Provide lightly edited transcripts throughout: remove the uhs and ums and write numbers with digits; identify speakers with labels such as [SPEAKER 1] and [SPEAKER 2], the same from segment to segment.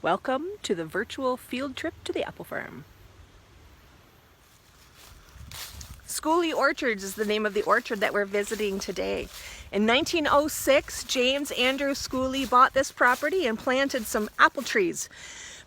[SPEAKER 1] Welcome to the virtual field trip to the apple farm. Schooley Orchards is the name of the orchard that we're visiting today. In 1906, James Andrew Schooley bought this property and planted some apple trees.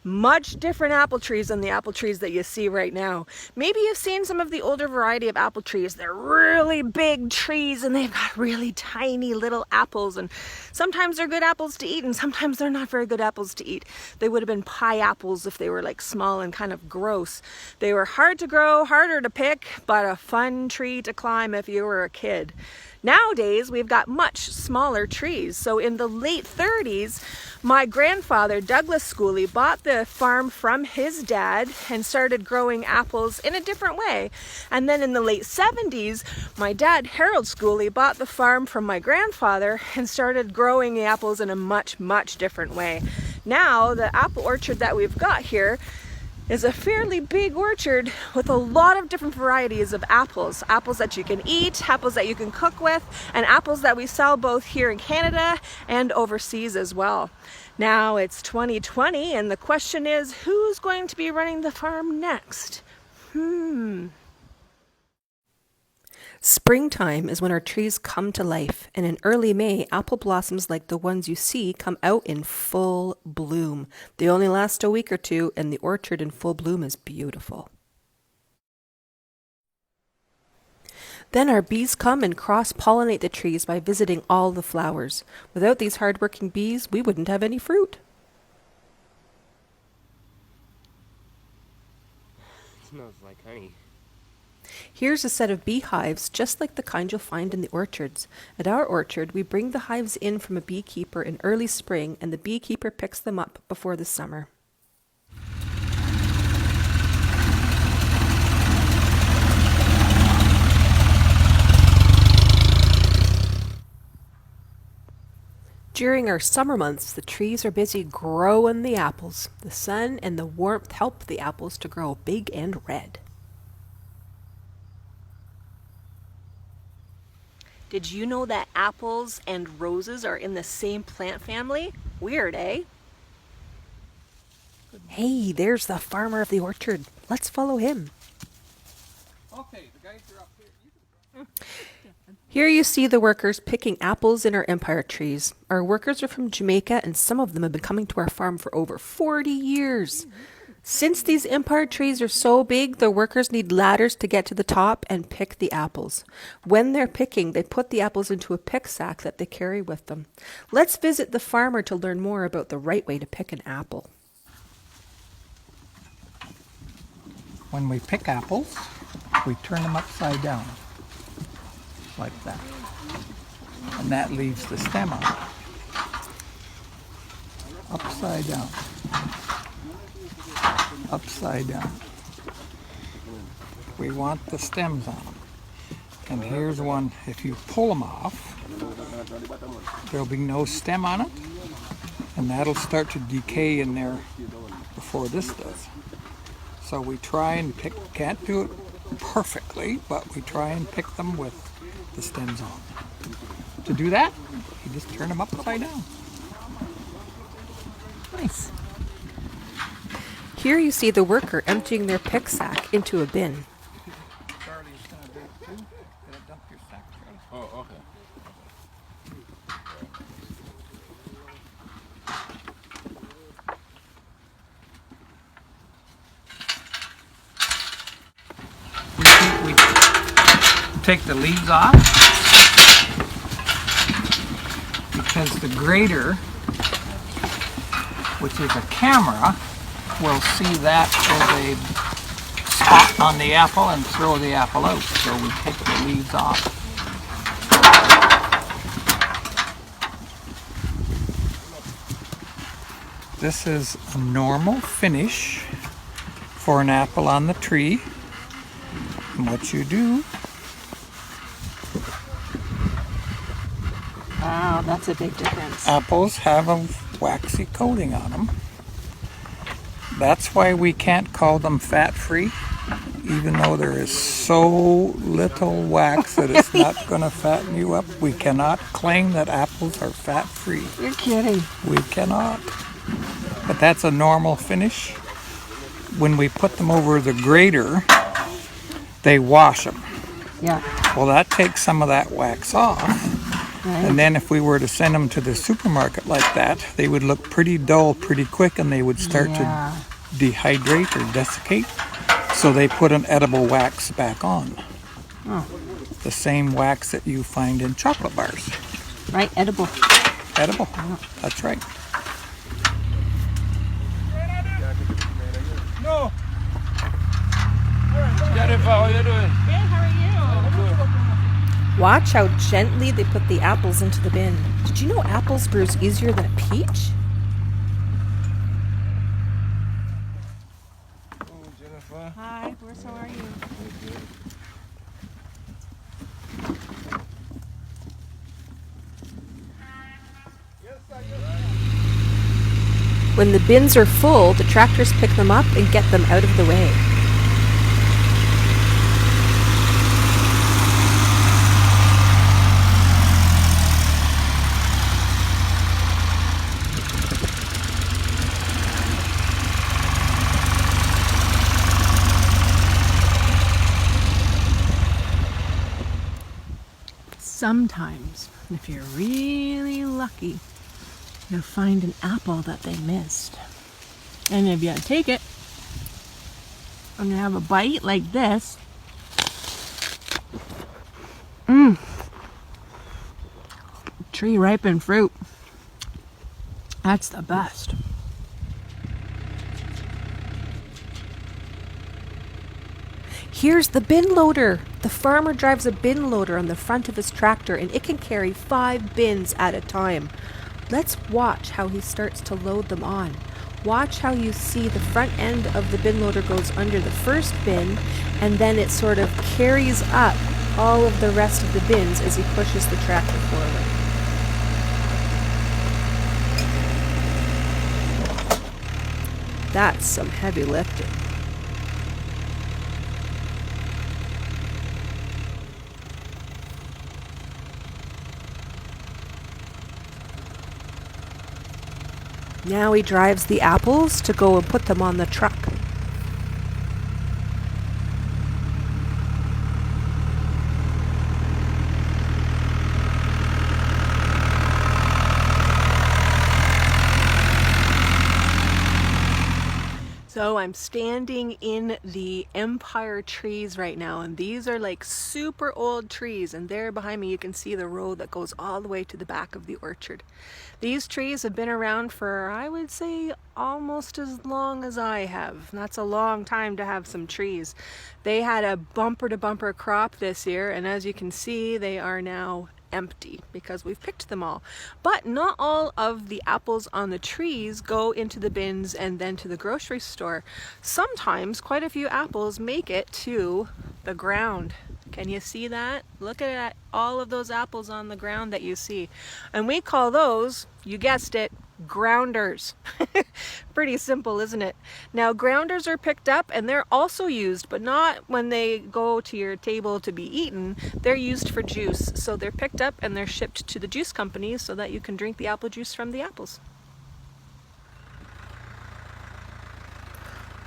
[SPEAKER 1] Much different apple trees than the apple trees that you see right now. Maybe you've seen some of the older variety of apple trees. They're really big trees and they've got really tiny little apples, and sometimes they're good apples to eat and sometimes they're not very good apples to eat. They would have been pie apples if they were like small and kind of gross. They were hard to grow, harder to pick, but a fun tree to climb if you were a kid. Nowadays, we've got much smaller trees. So in the late 30s, my grandfather, Douglas Schooley, bought the farm from his dad and started growing apples in a different way. And then in the late 70s, my dad, Harold Schooley, bought the farm from my grandfather and started growing the apples in a much, much different way. Now, the apple orchard that we've got here is a fairly big orchard with a lot of different varieties of apples. Apples that you can eat, apples that you can cook with, and apples that we sell both here in Canada and overseas as well. Now it's 2020 and the question is, who's going to be running the farm next? Springtime is when our trees come to life, and in early May, apple blossoms like the ones you see come out in full bloom. They only last a week or two, and the orchard in full bloom is beautiful. Then our bees come and cross-pollinate the trees by visiting all the flowers. Without these hard-working bees, we wouldn't have any fruit.
[SPEAKER 2] It smells like honey.
[SPEAKER 1] Here's a set of beehives, just like the kind you'll find in the orchards. At our orchard, we bring the hives in from a beekeeper in early spring, and the beekeeper picks them up before the summer. During our summer months, the trees are busy growing the apples. The sun and the warmth help the apples to grow big and red. Did you know that apples and roses are in the same plant family? Weird, eh? Hey, there's the farmer of the orchard. Let's follow him.
[SPEAKER 3] Okay, the guys are up here.
[SPEAKER 1] Here you see the workers picking apples in our empire trees. Our workers are from Jamaica, and some of them have been coming to our farm for over 40 years. Since these empire trees are so big, the workers need ladders to get to the top and pick the apples. When they're picking, they put the apples into a pick sack that they carry with them. Let's visit the farmer to learn more about the right way to pick an apple.
[SPEAKER 3] When we pick apples, we turn them upside down, like that. And that leaves the stem on. Upside down. Upside down. We want the stems on them. And here's one, if you pull them off, there'll be no stem on it, and that'll start to decay in there before this does. So we try and pick, can't do it perfectly, but we try and pick them with the stems on. To do that, you just turn them upside down.
[SPEAKER 1] Nice. Here you see the worker emptying their pick sack into a bin.
[SPEAKER 3] Charlie's gonna do it too. Gonna dump your sack, Charlie.
[SPEAKER 2] Oh, okay.
[SPEAKER 3] We take the leaves off because the grater, which is a camera, will see that as a spot on the apple and throw the apple out. So we take the leaves off. This is a normal finish for an apple on the tree. And what you do,
[SPEAKER 1] Wow, that's a big difference.
[SPEAKER 3] apples have a waxy coating on them. That's why we can't call them fat-free, even though there is so little wax that it's not going to fatten you up. We cannot claim that apples are fat-free.
[SPEAKER 1] You're kidding.
[SPEAKER 3] We cannot. but that's a normal finish. When we put them over the grater, they wash them.
[SPEAKER 4] Yeah.
[SPEAKER 3] Well, that takes some of that wax off.
[SPEAKER 4] Right.
[SPEAKER 3] And then if we were to send them to the supermarket like that, they would look pretty dull pretty quick, and they would start
[SPEAKER 4] Yeah.
[SPEAKER 3] to dehydrate or desiccate. So they put an edible wax back on.
[SPEAKER 4] Oh.
[SPEAKER 3] The same wax that you find in chocolate bars.
[SPEAKER 4] Right, edible.
[SPEAKER 3] Edible. That's right.
[SPEAKER 5] No. Jennifer, how you doing?
[SPEAKER 1] Watch how gently they put the apples into the bin. Did you know apples bruise easier than a peach?
[SPEAKER 5] Oh, Jennifer.
[SPEAKER 1] Hi, Boris, how are you? When the bins are full, the tractors pick them up and get them out of the way. Sometimes, if you're really lucky, you'll find an apple that they missed. And if you take it and you have a bite like this, tree ripened fruit. That's the best. Here's the bin loader. The farmer drives a bin loader on the front of his tractor, and it can carry 5 bins at a time. Let's watch how he starts to load them on. Watch how you see the front end of the bin loader goes under the first bin, and then it sort of carries up all of the rest of the bins as he pushes the tractor forward. That's some heavy lifting. Now he drives the apples to go and put them on the truck. So I'm standing in the Empire trees right now, and these are like super old trees, and there behind me you can see the road that goes all the way to the back of the orchard. These trees have been around for, I would say, almost as long as I have. That's a long time to have some trees. They had a bumper to bumper crop this year, and as you can see, they are now empty because we've picked them all. But not all of the apples on the trees go into the bins and then to the grocery store. Sometimes quite a few apples make it to the ground. Can you see that? Look at all of those apples on the ground that you see. And we call those, you guessed it, grounders. Pretty simple, isn't it? Now, grounders are picked up and they're also used, but not when they go to your table to be eaten. They're used for juice. So they're picked up and they're shipped to the juice companies so that you can drink the apple juice from the apples.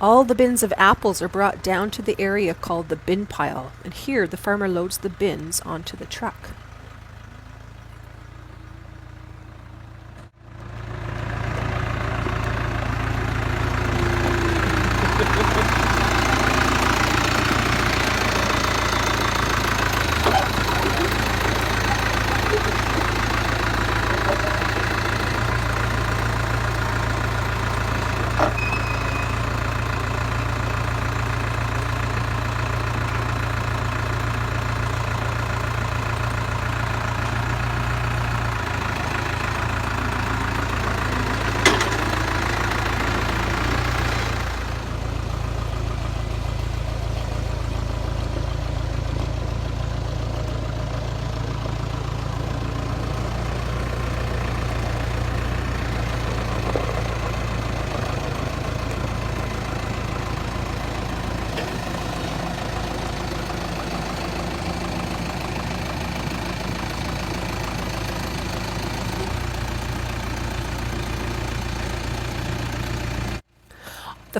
[SPEAKER 1] All the bins of apples are brought down to the area called the bin pile, and here the farmer loads the bins onto the truck.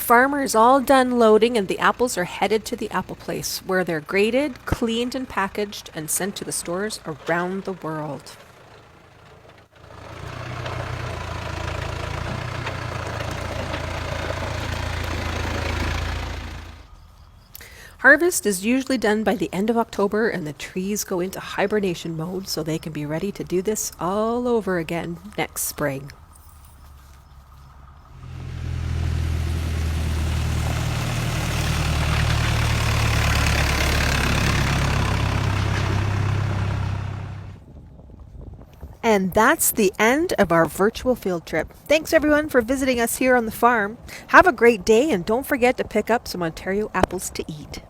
[SPEAKER 1] farmer is all done loading and the apples are headed to the apple place where they're graded, cleaned and packaged and sent to the stores around the world. Harvest is usually done by the end of October and the trees go into hibernation mode so they can be ready to do this all over again next spring. And that's the end of our virtual field trip. Thanks everyone for visiting us here on the farm. Have a great day and don't forget to pick up some Ontario apples to eat.